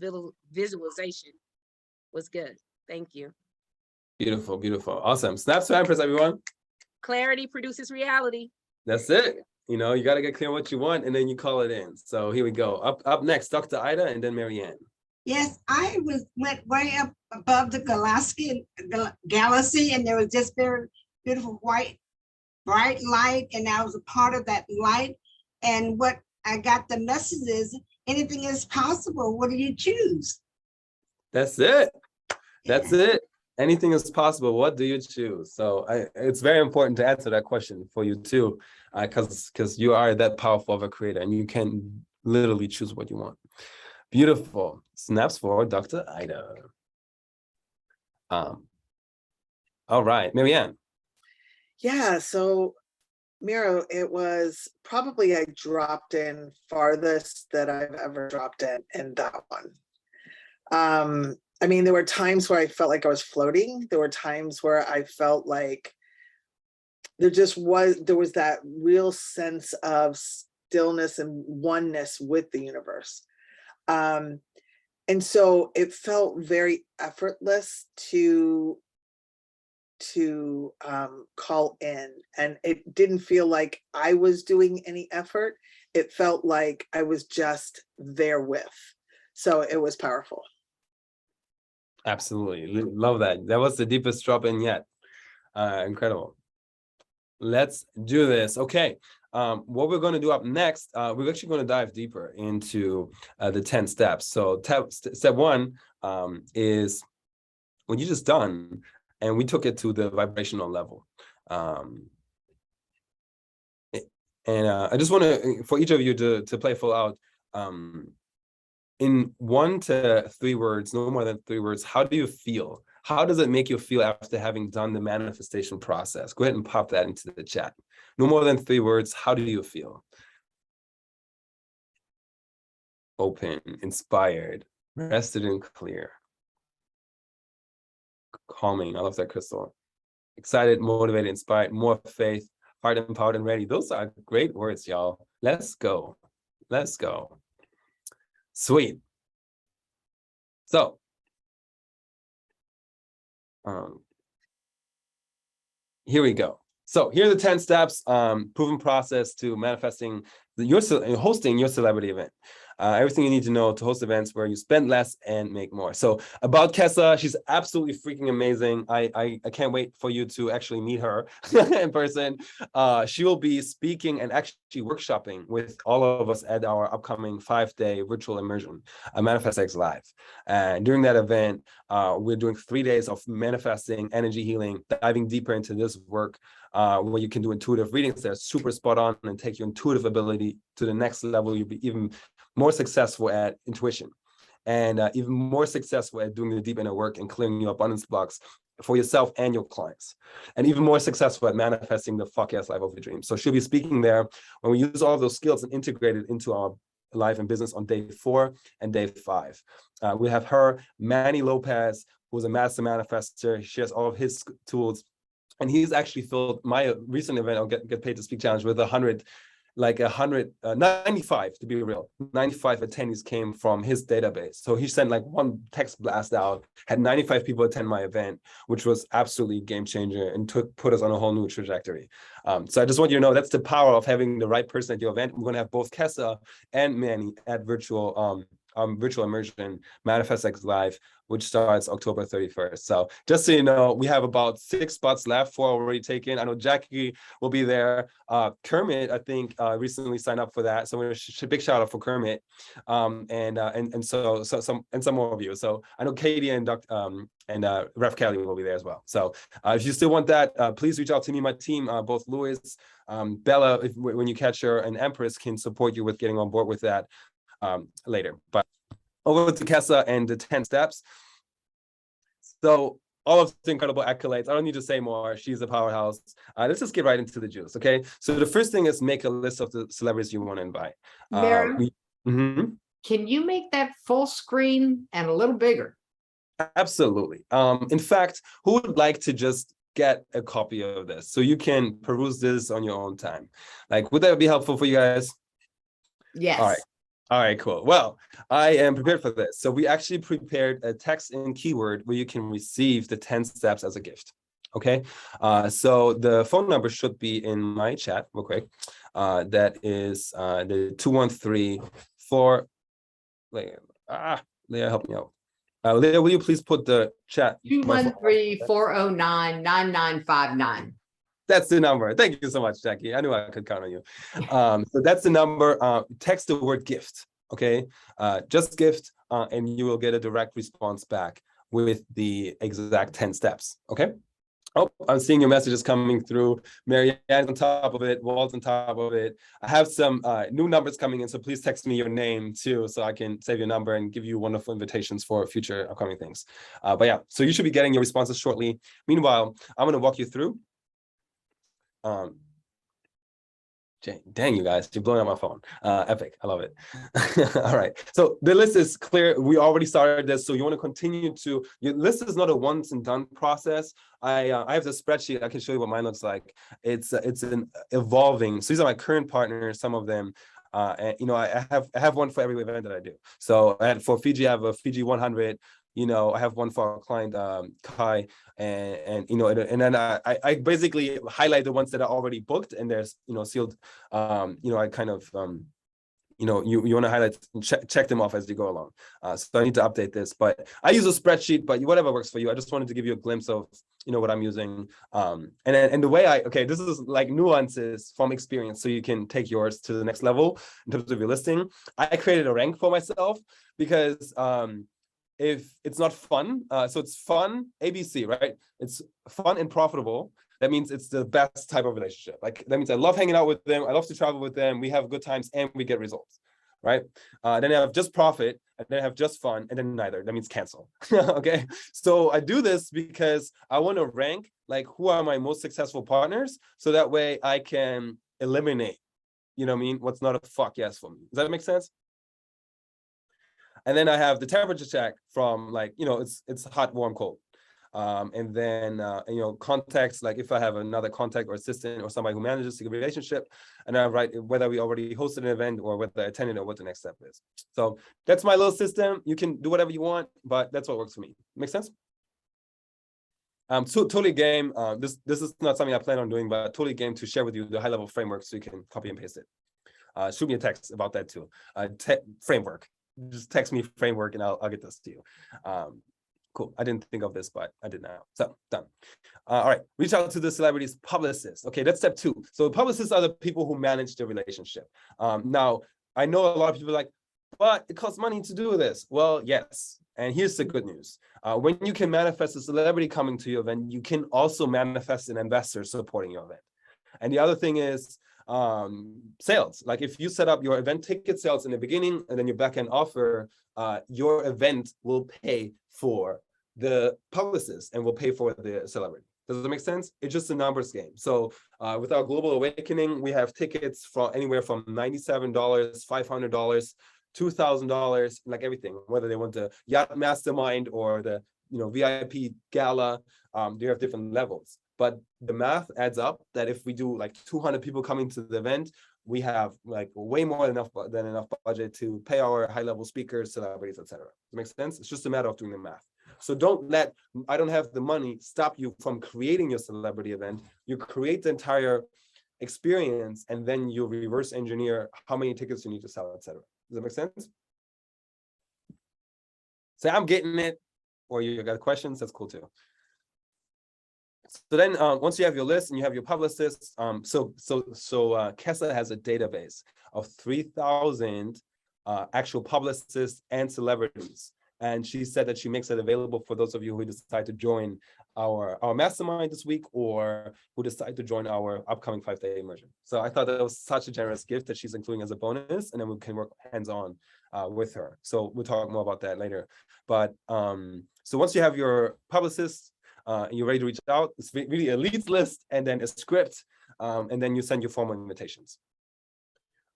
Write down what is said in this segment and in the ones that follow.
the visualization was good. Thank you. Beautiful, beautiful. Awesome. Snaps to Empress, everyone. Clarity produces reality. That's it. You know, you got to get clear on what you want, and then you call it in. So here we go. Up next, Dr. Ida, and then Marianne. Yes, went way up above the galaxy, and there was just very beautiful white, bright light, and I was a part of that light. And what I got the message is, anything is possible. What do you choose? That's it. That's it. Anything is possible. What do you choose? So it's very important to answer that question for you too, because you are that powerful of a creator, and you can literally choose what you want. Beautiful. Snaps for Dr. Ida. All right, Marianne. Yeah, so Miro, it was probably I dropped in farthest that I've ever dropped in that one. I mean, there were times where I felt like I was floating. There were times where I felt like there was that real sense of stillness and oneness with the universe. And so it felt very effortless to call in, and it didn't feel like I was doing any effort. It felt like I was just there with. So it was powerful. Absolutely. Love that. That was the deepest drop in yet. Incredible. Let's do this. Okay. What we're going to do up next, we're actually going to dive deeper into the 10 steps. So step one is when you're just done, and we took it to the vibrational level. And I just want to, for each of you to play full out, in 1 to 3 words, no more than 3 words, how do you feel? How does it make you feel after having done the manifestation process? Go ahead and pop that into the chat. No more than 3 words, how do you feel? Open, inspired, rested and clear. Calming, I love that, Crystal. Excited, motivated, inspired, more faith, heart empowered and ready. Those are great words, y'all. Let's go. Let's go. Sweet. So, here we go. So here are the 10 steps, proven process to manifesting hosting your celebrity event. Everything you need to know to host events where you spend less and make more. So about Kessa, she's absolutely freaking amazing. I can't wait for you to actually meet her in person. She will be speaking and actually workshopping with all of us at our upcoming 5-day virtual immersion, Manifest X Live. And during that event, we're doing 3 days of manifesting, energy healing, diving deeper into this work, where you can do intuitive readings that are super spot on and take your intuitive ability to the next level. You'll be even more successful at intuition, and even more successful at doing the deep inner work and clearing your abundance blocks for yourself and your clients, and even more successful at manifesting the fuck-ass life of your dreams. So she'll be speaking there when we use all of those skills and integrate it into our life and business on day 4 and day 5. We have her, Manny Lopez, who's a master manifester. He shares all of his tools, and he's actually filled my recent event, I'll get paid to speak challenge, with 95 to be real. 95 attendees came from his database. So he sent like one text blast out, had 95 people attend my event, which was absolutely game changer and put us on a whole new trajectory. So I just want you to know that's the power of having the right person at your event. We're going to have both Kessa and Manny at virtual immersion Manifest X Live, which starts October 31st. So just so you know, we have about 6 spots left, 4 already taken. I know Jackie will be there. Kermit, I think, recently signed up for that. So we're a big shout out for Kermit, and some more of you. So I know Katie and Ref Kelly will be there as well. So if you still want that, please reach out to me. My team, both Louis, Bella, when you catch her, and Empress can support you with getting on board with that later. But over to Kessa and the 10 steps. So all of the incredible accolades, I don't need to say more. She's a powerhouse. Let's just get right into the juice, okay? So the first thing is make a list of the celebrities you want to invite. Miro, can you make that full screen and a little bigger? Absolutely. In fact, who would like to just get a copy of this so you can peruse this on your own time? Like, would that be helpful for you guys? Yes. All right. All right, cool. Well, I am prepared for this. So we actually prepared a text and keyword where you can receive the 10 steps as a gift. Okay. So the phone number should be in my chat real quick. That is the 213-4. Leah, help me out. Leah, will you please put the chat? 213-409-9959. That's the number. Thank you so much, Jackie. I knew I could count on you. So that's the number. Text the word gift. Okay. Just gift, and you will get a direct response back with the exact 10 steps. Okay. Oh, I'm seeing your messages coming through. Marianne's on top of it. Walt's on top of it. I have some new numbers coming in, so please text me your name too, so I can save your number and give you wonderful invitations for future upcoming things. But yeah, so you should be getting your responses shortly. Meanwhile, I'm going to walk you through. Dang, you guys, you're blowing up my phone. Epic. I love it. All right. So the list is clear. We already started this. So you want to continue to, your list is not a once and done process. I have the spreadsheet. I can show you what mine looks like. It's an evolving. So these are my current partners, some of them. And you know, I have one for every event that I do. So for Fiji, I have a Fiji 100. You know, I have one for our client, Kai, and you know, and then I basically highlight the ones that are already booked and there's, you know, sealed. You know, I kind of, you know, you want to highlight, check them off as you go along. So I need to update this, but I use a spreadsheet, but whatever works for you. I just wanted to give you a glimpse of, you know, what I'm using. And the way okay, this is like nuances from experience, so you can take yours to the next level in terms of your listing. I created a rank for myself because, if it's not fun, so it's fun, ABC, right? It's fun and profitable. That means it's the best type of relationship. Like that means I love hanging out with them. I love to travel with them. We have good times and we get results, right? Then I have just profit, and then I have just fun, and then neither. That means cancel. Okay. So I do this because I want to rank like who are my most successful partners, so that way I can eliminate, you know what I mean, what's not a fuck yes for me. Does that make sense? And then I have the temperature check from like, you know, it's hot, warm, cold. And then, you know, contacts, like if I have another contact or assistant or somebody who manages the relationship, and I write whether we already hosted an event or whether I attended or what the next step is. So that's my little system. You can do whatever you want, but that's what works for me. Make sense? So totally game. This is not something I plan on doing, but totally game to share with you the high level framework so you can copy and paste it. Shoot me a text about that too. Framework. Just text me framework and I'll get this to you. Cool. I didn't think of this, but I did now. So done. All right. Reach out to the celebrities publicists. Okay, that's step 2. So publicists are the people who manage the relationship. Now, I know a lot of people are like, but it costs money to do this. Well, yes. And here's the good news. When you can manifest a celebrity coming to your event, you can also manifest an investor supporting your event. And the other thing is, sales. Like if you set up your event ticket sales in the beginning and then your back end offer, your event will pay for the publicist and will pay for the celebrity. Does that make sense? It's just a numbers game. So with our Global Awakening, we have tickets from anywhere from $97, $500, $2,000, like everything, whether they want the Yacht Mastermind or the, you know, VIP gala, they have different levels. But the math adds up that if we do like 200 people coming to the event, we have like way more than enough budget to pay our high-level speakers, celebrities, etc. Does it make sense? It's just a matter of doing the math. So don't let I don't have the money stop you from creating your celebrity event. You create the entire experience, and then you reverse engineer how many tickets you need to sell, etc. Does that make sense? Say I'm getting it, or you got questions, that's cool too. So then once you have your list and you have your publicists, so Kessa has a database of 3,000 actual publicists and celebrities. And she said that she makes it available for those of you who decide to join our mastermind this week or who decide to join our upcoming 5-day immersion. So I thought that was such a generous gift that she's including as a bonus, and then we can work hands-on with her. So we'll talk more about that later. But so once you have your publicists, and you're ready to reach out, it's really a leads list and then a script, and then you send your formal invitations.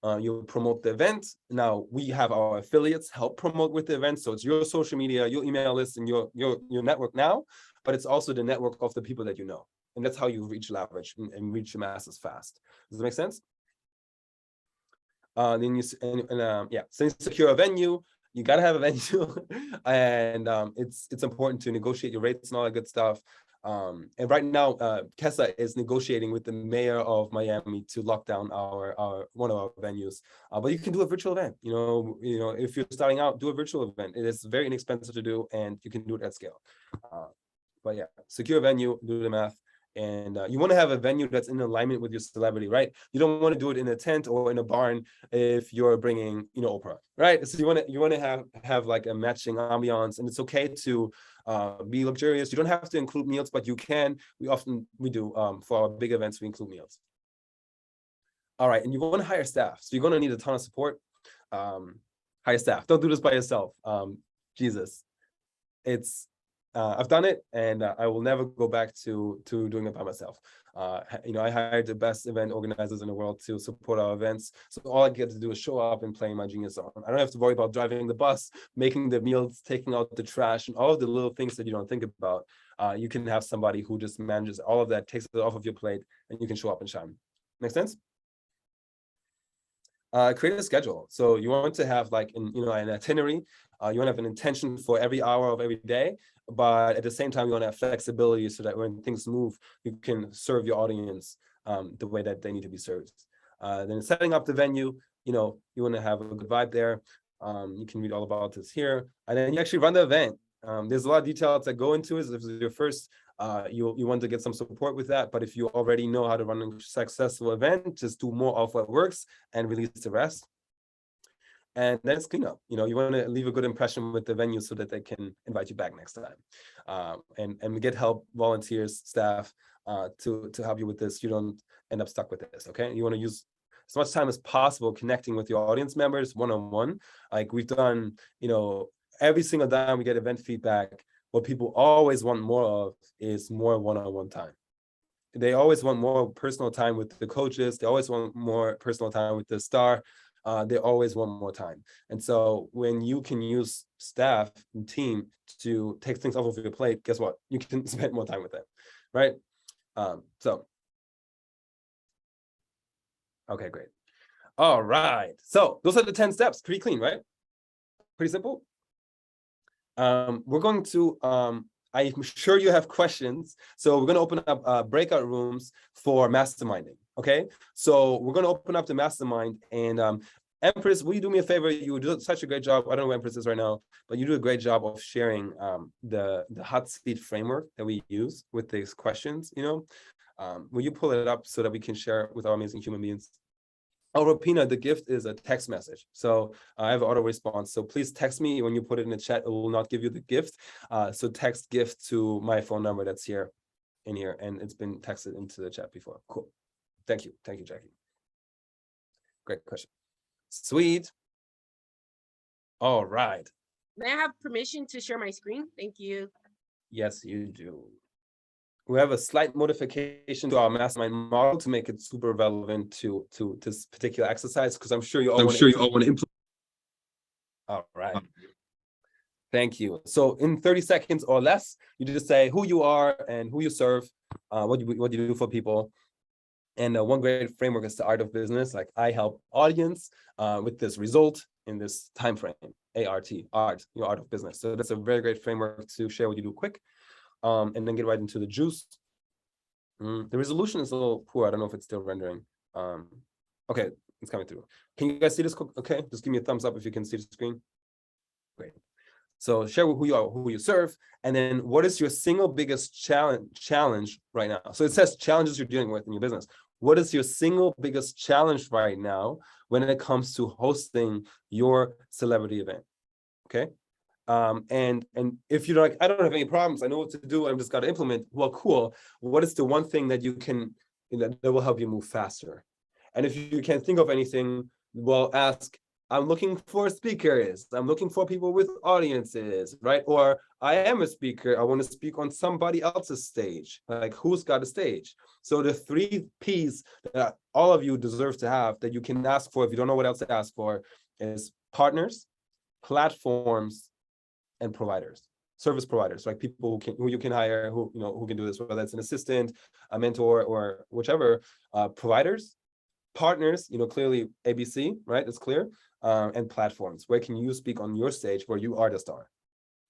You promote the event. Now we have our affiliates help promote with the event. So it's your social media, your email list, and your network now, but it's also the network of the people that you know. And that's how you reach leverage and reach the masses fast. Does that make sense? then you so you secure a venue. You gotta have a venue, and it's important to negotiate your rates and all that good stuff. And right now, Kessa is negotiating with the mayor of Miami to lock down our one of our venues. But you can do a virtual event. You know, if you're starting out, do a virtual event. It is very inexpensive to do, and you can do it at scale. But yeah, secure a venue, do the math. And you want to have a venue that's in alignment with your celebrity, right? You don't want to do it in a tent or in a barn if you're bringing, Oprah, right? So you want to have like a matching ambiance, and it's okay to be luxurious. You don't have to include meals, but you can. We do for our big events, we include meals. All right, and you want to hire staff, so you're going to need a ton of support. Hire staff. Don't do this by yourself. Jesus, I've done it, and I will never go back to doing it by myself. I hired the best event organizers in the world to support our events. So all I get to do is show up and play my genius on. I don't have to worry about driving the bus, making the meals, taking out the trash, and all of the little things that you don't think about. You can have somebody who just manages all of that, takes it off of your plate, and you can show up and shine. Make sense? Create a schedule. So you want to have like an itinerary. You want to have an intention for every hour of every day, but at the same time, you want to have flexibility so that when things move, you can serve your audience the way that they need to be served. Then setting up the venue, you want to have a good vibe there. You can read all about this here. And then you actually run the event. There's a lot of details that go into it. If it's your first, you want to get some support with that. But if you already know how to run a successful event, just do more of what works and release the rest. And then it's cleanup. You want to leave a good impression with the venue so that they can invite you back next time. And get help, volunteers, staff to help you with this. You don't end up stuck with this. Okay. You want to use as much time as possible connecting with your audience members one-on-one. Like we've done, every single time we get event feedback, what people always want more of is more one-on-one time. They always want more personal time with the coaches. They always want more personal time with the star. They always want more time. And so when you can use staff and team to take things off of your plate, guess what? You can spend more time with them, right? Okay, great. All right. So those are the 10 steps. Pretty clean, right? Pretty simple. We're going to, I'm sure you have questions. So we're going to open up breakout rooms for masterminding. Okay. So we're going to open up the mastermind, and Empress, will you do me a favor? You do such a great job. I don't know where Empress is right now, but you do a great job of sharing the hot seat framework that we use with these questions. Will you pull it up so that we can share it with our amazing human beings? Oh, Rapina, the gift is a text message. So I have auto response. So please text me when you put it in the chat. It will not give you the gift. So text gift to my phone number that's here, and it's been texted into the chat before. Cool. Thank you. Thank you, Jackie. Great question. Sweet. All right. May I have permission to share my screen? Thank you. Yes, you do. We have a slight modification to our mastermind model to make it super relevant to this particular exercise, because I'm sure you all want to implement. All right. Thank you. So in 30 seconds or less, you just say who you are and who you serve, what you do for people. And one great framework is the art of business. Like I help audience with this result in this time frame. ART, art, art of business. So that's a very great framework to share what you do quick. And then get right into the juice. The resolution is a little poor. I don't know if it's still rendering. Okay, it's coming through. Can you guys see this? Okay, just give me a thumbs up if you can see the screen. Great. So share who you are, who you serve, and then what is your single biggest challenge right now? So it says challenges you're dealing with in your business. What is your single biggest challenge right now when it comes to hosting your celebrity event? Okay. And if you're like, I don't have any problems, I know what to do, I've just got to implement. Well, cool. What is the one thing that you can that will help you move faster? And if you can't think of anything, well, ask, I'm looking for speakers. I'm looking for people with audiences, right? Or I am a speaker. I want to speak on somebody else's stage. Like, who's got a stage? So the 3 P's that all of you deserve to have that you can ask for if you don't know what else to ask for is partners, platforms, and providers, service providers, like people who you can hire, who can do this, whether it's an assistant, a mentor, or whichever. Providers, partners, clearly ABC, right? It's clear. And platforms. Where can you speak on your stage where you are the star?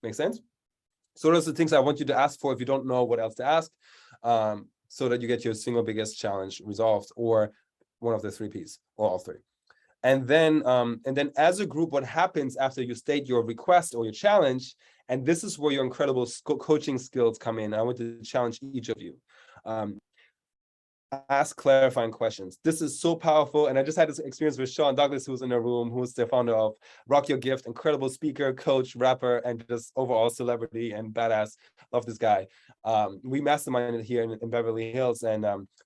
Make sense? So those are the things I want you to ask for if you don't know what else to ask, so that you get your single biggest challenge resolved, or one of the 3 Ps, or all 3. And then as a group, what happens after you state your request or your challenge, and this is where your incredible coaching skills come in. I want to challenge each of you. Ask clarifying questions. This is so powerful. And I just had this experience with Sean Douglas, who's in the room, who's the founder of Rock Your Gift, incredible speaker, coach, rapper, and just overall celebrity and badass. Love this guy. We masterminded here in Beverly Hills. And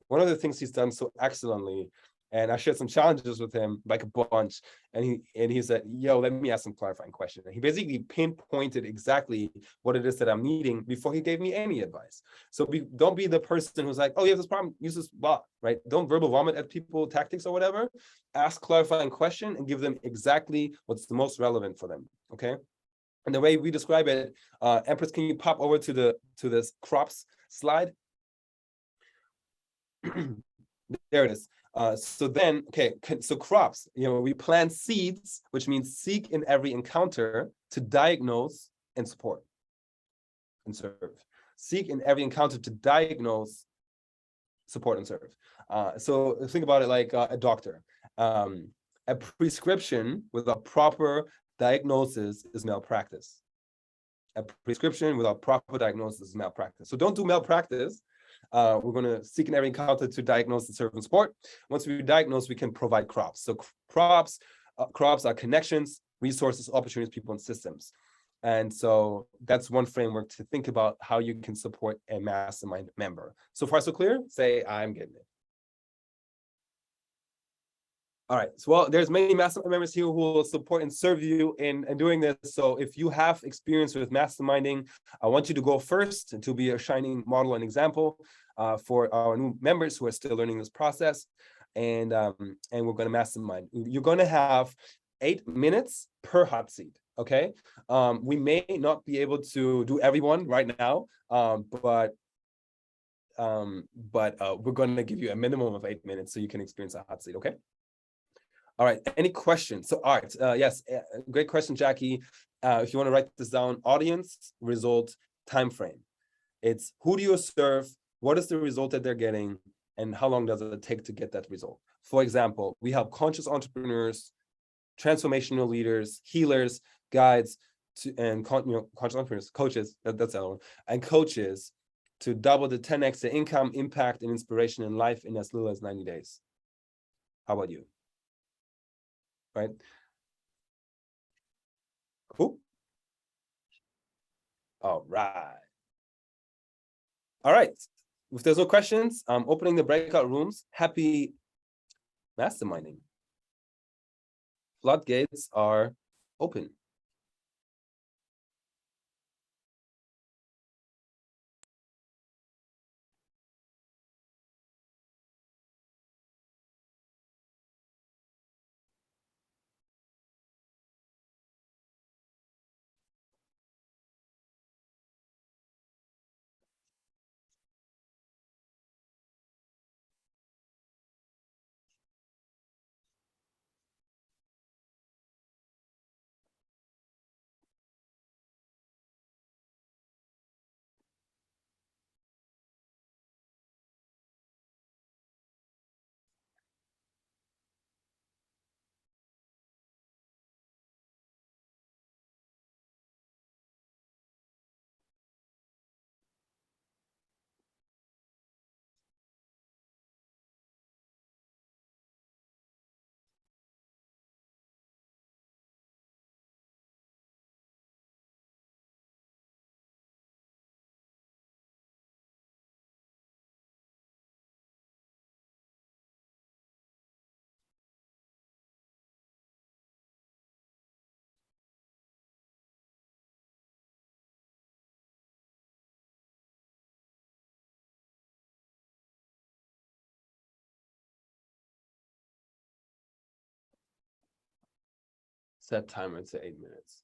one of the things he's done so excellently, and I shared some challenges with him, like a bunch. And he said, yo, let me ask some clarifying questions. And he basically pinpointed exactly what it is that I'm needing before he gave me any advice. So don't be the person who's like, oh, you have this problem, use this blah, right? Don't verbal vomit at people tactics or whatever. Ask clarifying question and give them exactly what's the most relevant for them, okay? And the way we describe it, Empress, can you pop over to this crops slide? There it is. So crops, we plant seeds, which means seek in every encounter to diagnose and support and serve. Seek in every encounter to diagnose, support, and serve. So think about it like a doctor. A prescription without proper diagnosis is malpractice. A prescription without proper diagnosis is malpractice. So don't do malpractice. We're going to seek in every encounter to diagnose and serve and support. Once we diagnose, we can provide crops. So crops are connections, resources, opportunities, people, and systems. And so that's one framework to think about how you can support a mastermind member. So far, so clear? Say, I'm getting it. All right, so well, there's many mastermind members here who will support and serve you in doing this. So if you have experience with masterminding, I want you to go first to be a shining model and example for our new members who are still learning this process. And we're going to mastermind. You're going to have 8 minutes per hot seat, okay? We may not be able to do everyone right now, but we're going to give you a minimum of 8 minutes so you can experience a hot seat, okay? All right, any questions? So Art, yes, great question, Jackie. If you want to write this down, audience, result, time frame. It's who do you serve, what is the result that they're getting, and how long does it take to get that result? For example, we help conscious entrepreneurs, transformational leaders, healers, guides, conscious entrepreneurs, coaches, that's the other one, and coaches to double the 10x the income, impact, and inspiration in life in as little as 90 days. How about you? Right? Cool. All right. All right. If there's no questions, I'm opening the breakout rooms. Happy masterminding. Floodgates are open. Set timer to 8 minutes.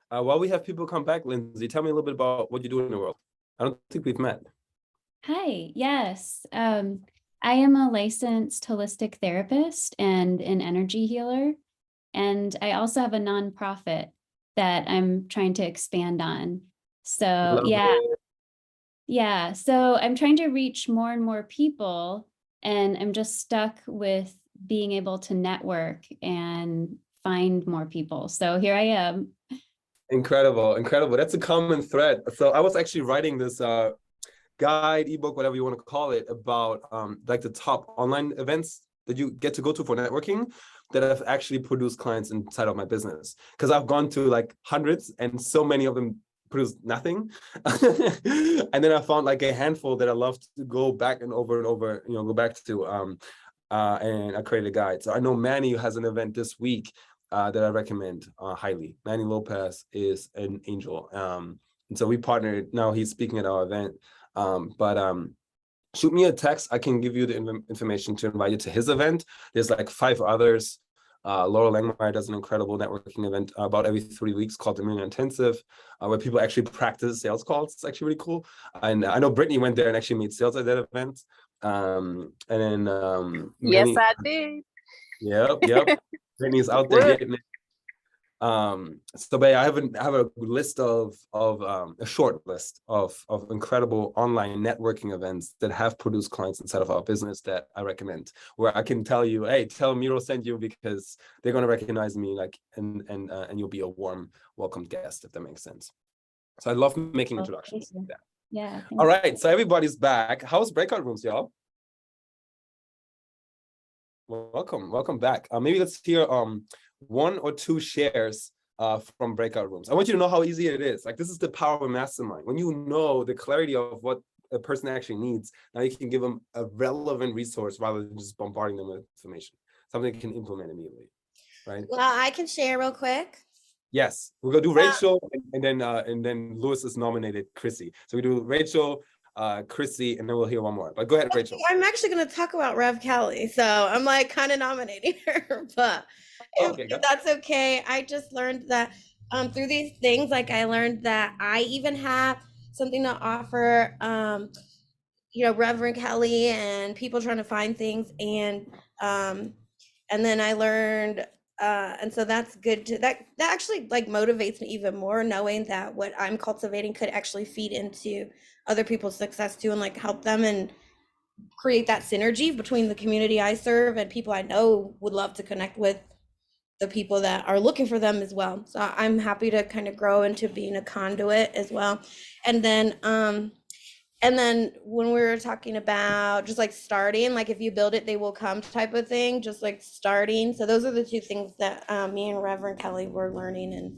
While we have people come back, Lindsay, tell me a little bit about what you do in the world. I don't think we've met. Hi, yes. I am a licensed holistic therapist and an energy healer. And I also have a nonprofit that I'm trying to expand on. So Love yeah, it. yeah. So I'm trying to reach more and more people, and I'm just stuck with being able to network and find more people. So here I am. Incredible, incredible. That's a common thread. So I was actually writing this guide, ebook, whatever you want to call it, about like the top online events that you get to go to for networking that have actually produced clients inside of my business. Because I've gone to like hundreds, and so many of them produce nothing. And then I found like a handful that I love to go back and over, go back to. And I created a guide. So I know Manny has an event this week that I recommend highly. Manny Lopez is an angel. And so we partnered. Now he's speaking at our event. Shoot me a text. I can give you the information to invite you to his event. There's like 5 others. Laura Langmeyer does an incredible networking event about every 3 weeks called the Miro Intensive, where people actually practice sales calls. It's actually really cool. And I know Brittany went there and actually made sales at that event. And then Yes, Manny, I did. Yep. Brittany's out there getting it. So babe, I have a list of a short list of incredible online networking events that have produced clients inside of our business that I recommend, where I can tell you, hey, tell Miro sent you, because they're going to recognize me, like, and you'll be a warm welcome guest, if that makes sense. So I love making introductions like that. Yeah. All right, so everybody's back. How's breakout rooms, y'all? Welcome back. Maybe let's hear 1 or 2 shares from breakout rooms. I want you to know how easy it is. Like, this is the power of a mastermind. When you know the clarity of what a person actually needs, now you can give them a relevant resource rather than just bombarding them with information. Something they can implement immediately, right? Well, I can share real quick. Yes, we're gonna do Rachel, and then Lewis is nominated Chrissy. So we do Rachel, Chrissy, and then we'll hear one more. But go ahead, Rachel. I'm actually going to talk about Rev Kelly, so I'm like kind of nominating her, but if that's okay. I just learned that through these things, like I learned that I even have something to offer, Reverend Kelly and people trying to find things, and then I learned. And so that's good that actually like motivates me even more, knowing that what I'm cultivating could actually feed into other people's success too, and like help them and create that synergy between the community I serve and people I know would love to connect with the people that are looking for them as well. So I'm happy to kind of grow into being a conduit as well. And then when we were talking about just like starting, like if you build it, they will come type of thing, just like starting. So those are the 2 things that me and Reverend Kelly were learning, and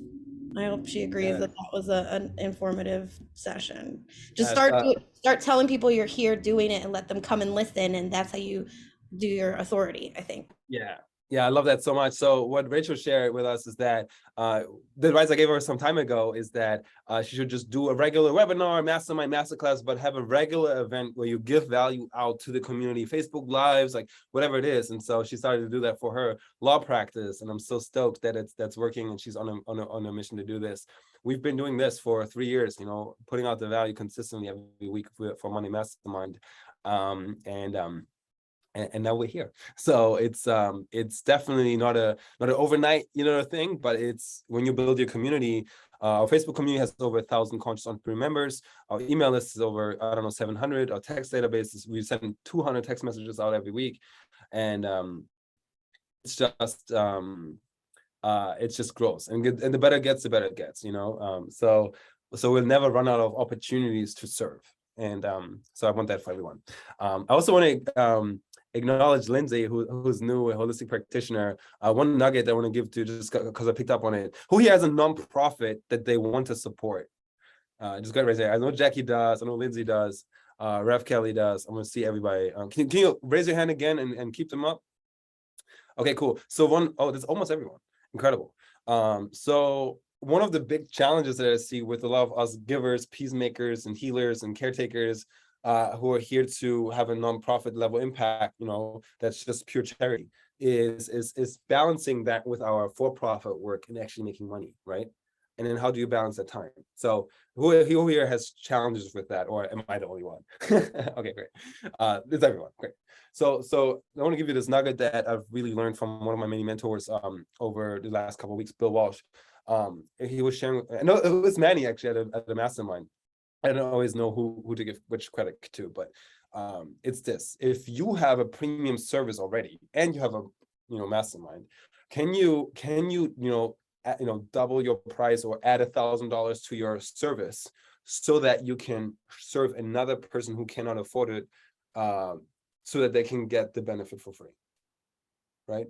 I hope she agrees that was an informative session. Just start telling people you're here doing it and let them come and listen, and that's how you do your authority, I think. Yeah, I love that so much. So what Rachel shared with us is that the advice I gave her some time ago is that she should just do a regular webinar, mastermind, masterclass, but have a regular event where you give value out to the community, Facebook Lives, like whatever it is. And so she started to do that for her law practice, and I'm so stoked that that's working, and she's on a mission to do this. We've been doing this for 3 years, putting out the value consistently every week for Money Mastermind, and now we're here. So it's definitely not an overnight thing, but it's when you build your community. Our Facebook community has over 1,000 conscious entrepreneur members. Our email list is over 700. Our text database we send 200 text messages out every week, and it just grows, and the better it gets, the better it gets. So we'll never run out of opportunities to serve, and so I want that for everyone. I also want to acknowledge Lindsay, who's new, a holistic practitioner. One nugget I want to give to, just because I picked up on it, who here has a nonprofit that they want to support. Just go ahead, raise your hand. I know Jackie does. I know Lindsay does. Rev Kelly does. I'm going to see everybody. Can you raise your hand again and keep them up? Okay, cool. So that's almost everyone. Incredible. So one of the big challenges that I see with a lot of us givers, peacemakers, and healers and caretakers who are here to have a nonprofit level impact, that's just pure charity, is balancing that with our for-profit work and actually making money, right? And then how do you balance that time? So who here has challenges with that, or am I the only one? Okay, great. It's everyone, great. So I want to give you this nugget that I've really learned from one of my many mentors over the last couple of weeks, Bill Walsh. He was sharing, no, it was Manny actually at the Mastermind. I don't always know who to give which credit to, but it's this: if you have a premium service already and you have a Mastermind, can you double your price or add $1,000 to your service so that you can serve another person who cannot afford it, so that they can get the benefit for free, right?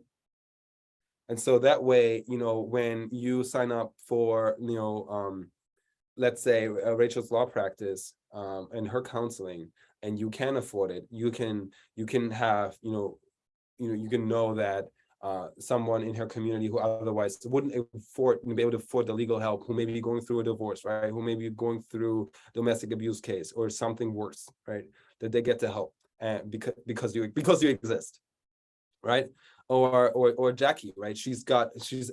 And so that way, when you sign up for let's say Rachel's law practice and her counseling, and you can afford it, you can have you can know that someone in her community who otherwise wouldn't be able to afford the legal help, who may be going through a divorce, right, who may be going through domestic abuse case or something worse, right, that they get to help, and because you exist, right? Or Jackie, right, she's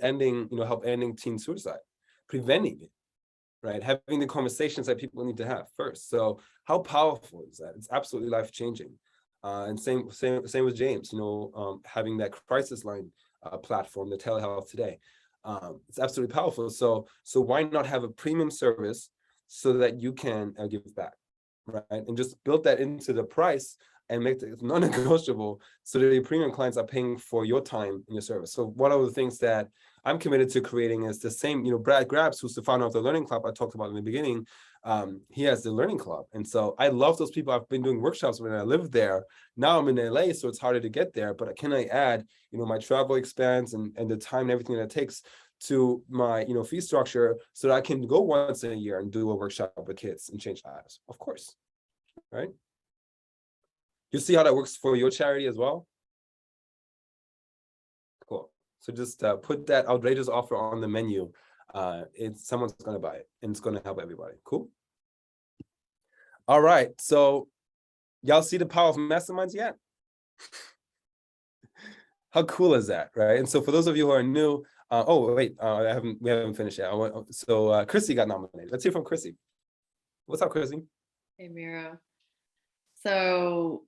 ending help ending teen suicide, preventing it, right, having the conversations that people need to have first. So how powerful is that? It's absolutely life-changing. And same with James, having that crisis line platform, the telehealth today. It's absolutely powerful. So why not have a premium service so that you can give back, right? And just build that into the price and make it non-negotiable so that your premium clients are paying for your time and your service. So one of the things that I'm committed to creating is the same, Brad Grabs, who's the founder of the Learning Club I talked about in the beginning, he has the Learning Club. And so I love those people. I've been doing workshops when I lived there. Now I'm in LA, so it's harder to get there, but can I add, my travel expense and the time and everything that it takes to my, fee structure so that I can go once in a year and do a workshop with kids and change lives? Of course, right? You see how that works for your charity as well? Cool. So just put that outrageous offer on the menu. Someone's going to buy it, and it's going to help everybody. Cool. All right. So y'all see the power of masterminds yet? How cool is that, right? And so for those of you who are new, we haven't finished yet. So Chrissy got nominated. Let's hear from Chrissy. What's up, Chrissy? Hey, Miro. So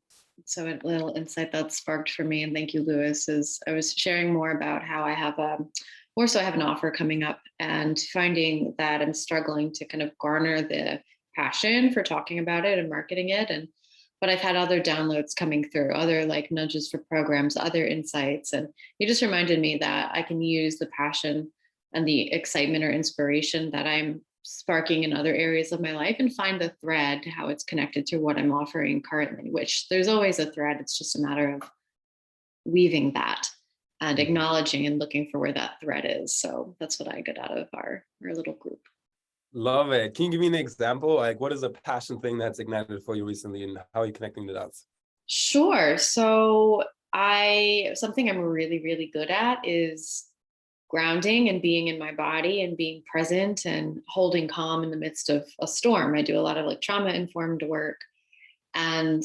a little insight that sparked for me, and thank you, Louis, is I was sharing more about how I have I have an offer coming up, and finding that I'm struggling to kind of garner the passion for talking about it and marketing it. But I've had other downloads coming through, other like nudges for programs, other insights. And you just reminded me that I can use the passion and the excitement or inspiration that I'm sparking in other areas of my life and find the thread, how it's connected to what I'm offering currently, which there's always a thread. It's just a matter of weaving that and acknowledging and looking for where that thread is. So that's what I got out of our little group. Love it. Can you give me an example? Like, what is a passion thing that's ignited for you recently, and how are you connecting the dots? Sure. So something I'm really, really good at is grounding and being in my body and being present and holding calm in the midst of a storm. I do a lot of like trauma-informed work. And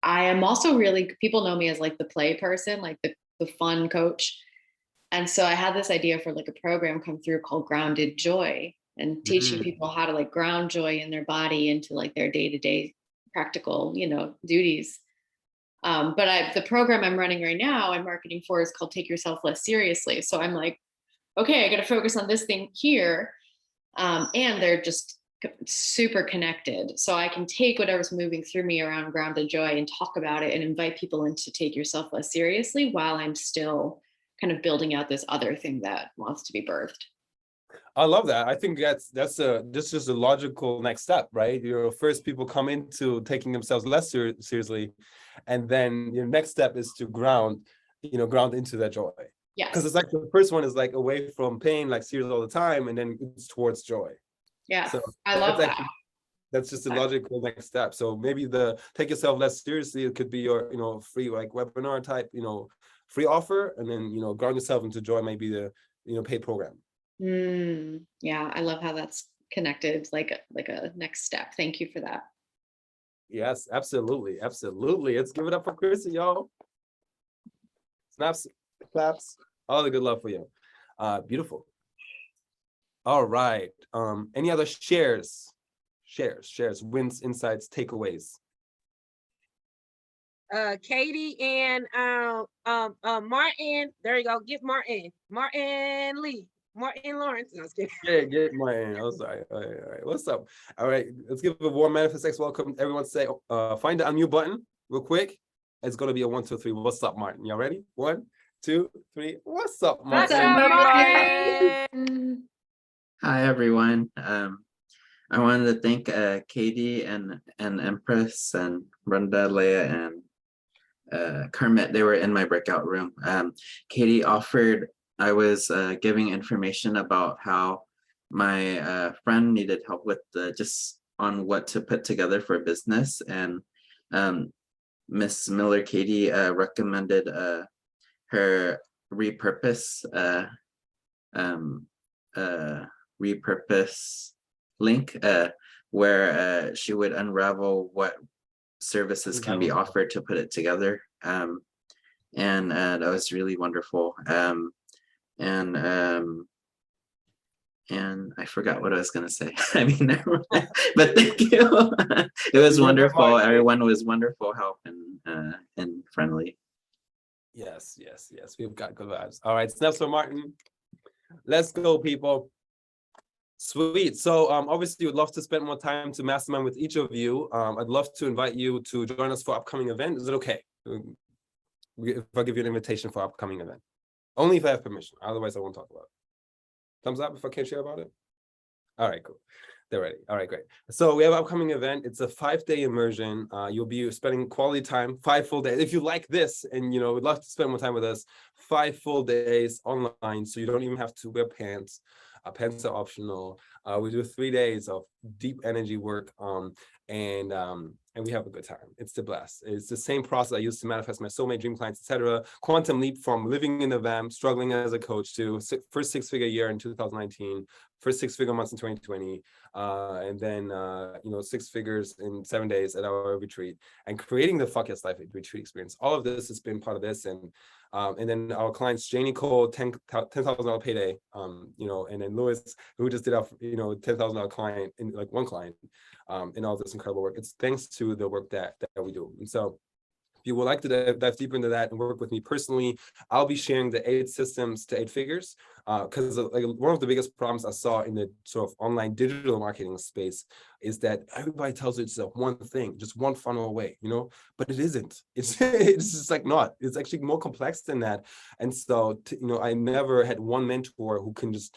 I am also people know me as like the play person, like the fun coach. And so I had this idea for like a program come through called Grounded Joy, and teaching people how to like ground joy in their body into like their day-to-day practical, duties. But the program I'm running right now, I'm marketing for, is called Take Yourself Less Seriously. So I'm like, okay, I got to focus on this thing here. And they're just super connected. So I can take whatever's moving through me around Grounded Joy and talk about it and invite people in to take yourself less seriously while I'm still kind of building out this other thing that wants to be birthed. I love that. I think that's just a logical next step, right? First people come into taking themselves less seriously, and then your next step is to ground into that joy. Yeah. Because it's like the first one is like away from pain, like serious all the time, and then it's towards joy. Yeah. So I love that. That's just a logical next step. So maybe the take yourself less seriously, it could be your, free like webinar type, free offer, and then, ground yourself into joy, maybe the, paid program. Yeah, I love how that's connected, like a next step. Thank you for that. Yes, absolutely, absolutely. Let's give it up for Chrissy, y'all. Snaps, claps, all the good love for you. Beautiful. All right. Any other shares, wins, insights, takeaways? Katie and Martin. There you go. Get Martin. Martin Lee. Martin Lawrence. No, I was kidding. Yeah, get Martin. I'm sorry. All right. What's up? All right. Let's give a warm Manifest X welcome. Everyone say, find the unmute button real quick. It's gonna be a 1, 2, 3. What's up, Martin? Y'all ready? 1, 2, 3. What's up, Martin? What's up, Martin? Hi everyone. I wanted to thank Katie and Empress and Brenda, Leia, and Kermit. They were in my breakout room. Katie offered, I was giving information about how my friend needed help with just on what to put together for business, and Miss Miller Katie recommended her repurpose repurpose link where she would unravel what services can be offered to put it together, and that was really wonderful. And I forgot what I was gonna say. I mean, never mind. But thank you. It was wonderful. Everyone was wonderful, help, and friendly. Yes. We've got good vibes. All right, snaps for Martin. Let's go, people. Sweet. So obviously would love to spend more time to mastermind with each of you. I'd love to invite you to join us for upcoming event. Is it okay if I give you an invitation for upcoming event? Only if I have permission. Otherwise, I won't talk about it. Thumbs up if I can't share about it. All right, cool. They're ready. All right, great. So we have an upcoming event. It's a 5-day immersion. You'll be spending quality time, 5 full days. If you like this and would love to spend more time with us, 5 full days online. So you don't even have to wear pants. Pants are optional. We do 3 days of deep energy work, and we have a good time. It's the blast. It's the same process I used to manifest my soulmate, dream clients, etc. Quantum leap from living in the van, struggling as a coach, to first 6-figure year in 2019, first 6-figure months in 2020, and then 6 figures in 7 days at our retreat, and creating the Fuck Yes Life retreat experience. All of this has been part of this, and then our clients, Janie Cole, $10,000 payday, and then Lewis, who just did our $10,000 client in like one client, and all this incredible work. It's thanks to the work that we do. And so if you would like to dive deeper into that and work with me personally, I'll be sharing the 8 systems to 8 figures, because like one of the biggest problems I saw in the sort of online digital marketing space is that everybody tells you it's one thing, just one funnel away, but it isn't. It's just like not. It's actually more complex than that. And so I never had one mentor who can just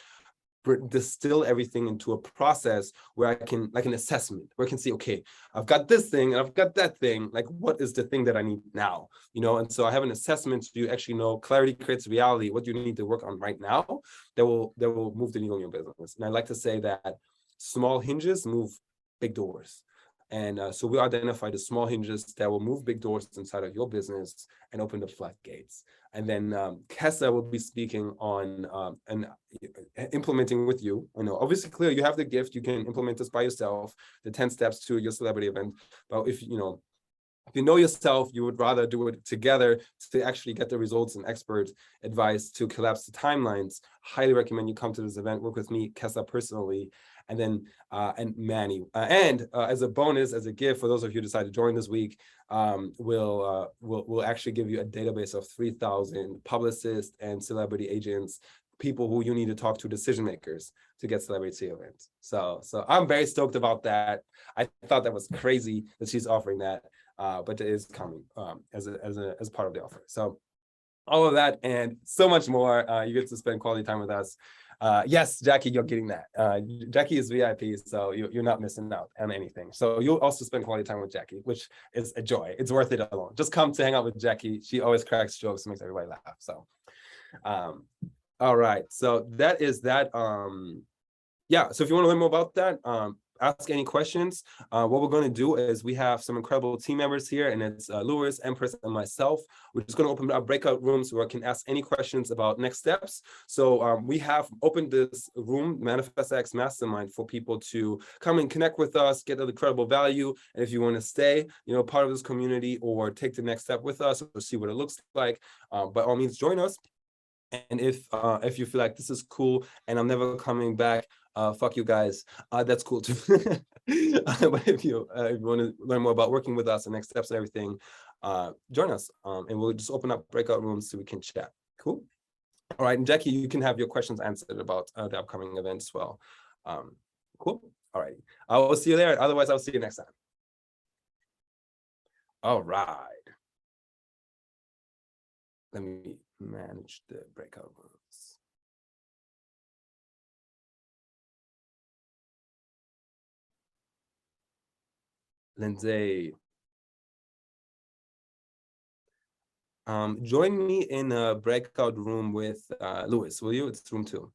distill everything into a process where I can, like an assessment, where I can see, okay, I've got this thing and I've got that thing, like what is the thing that I need now, and so I have an assessment so you actually know clarity creates reality, what you need to work on right now that will move the needle in your business. And I like to say that small hinges move big doors. And so we identify the small hinges that will move big doors inside of your business and open the floodgates. And then Kessa will be speaking on and implementing with you. Obviously, clear, you have the gift. You can implement this by yourself, the 10 steps to your celebrity event. But if you know yourself, you would rather do it together to actually get the results and expert advice to collapse the timelines. Highly recommend you come to this event, work with me, Kessa, personally, and then and Manny. And as a bonus, as a gift for those of you who decide to join this week, we'll actually give you a database of 3,000 publicists and celebrity agents, people who you need to talk to, decision makers, to get celebrity events. So I'm very stoked about that. I thought that was crazy that she's offering that, but it is coming as part of the offer. So all of that and so much more. You get to spend quality time with us. Yes, Jackie, you're getting that. Jackie is VIP, so you're not missing out on anything. So you'll also spend quality time with Jackie, which is a joy. It's worth it alone. Just come to hang out with Jackie. She always cracks jokes and makes everybody laugh. So, all right. So that is that. Yeah. So if you want to learn more about that, ask any questions. What we're going to do is we have some incredible team members here, and it's Louis, Empress, and myself. We're just going to open up breakout rooms where I can ask any questions about next steps. So we have opened this room, Manifest X Mastermind, for people to come and connect with us, get the incredible value. And if you want to stay, part of this community or take the next step with us or see what it looks like, by all means, join us. And if you feel like this is cool and I'm never coming back, fuck you guys, that's cool too. But if you want to learn more about working with us and next steps and everything, join us, and we'll just open up breakout rooms so we can chat. Cool. All right, and Jackie, you can have your questions answered about the upcoming event as well. Cool. All right, I will see you there. Otherwise, I'll see you next time. All right. Let me manage the breakout rooms. Lindsay, join me in a breakout room with Louis, will you? It's room 2.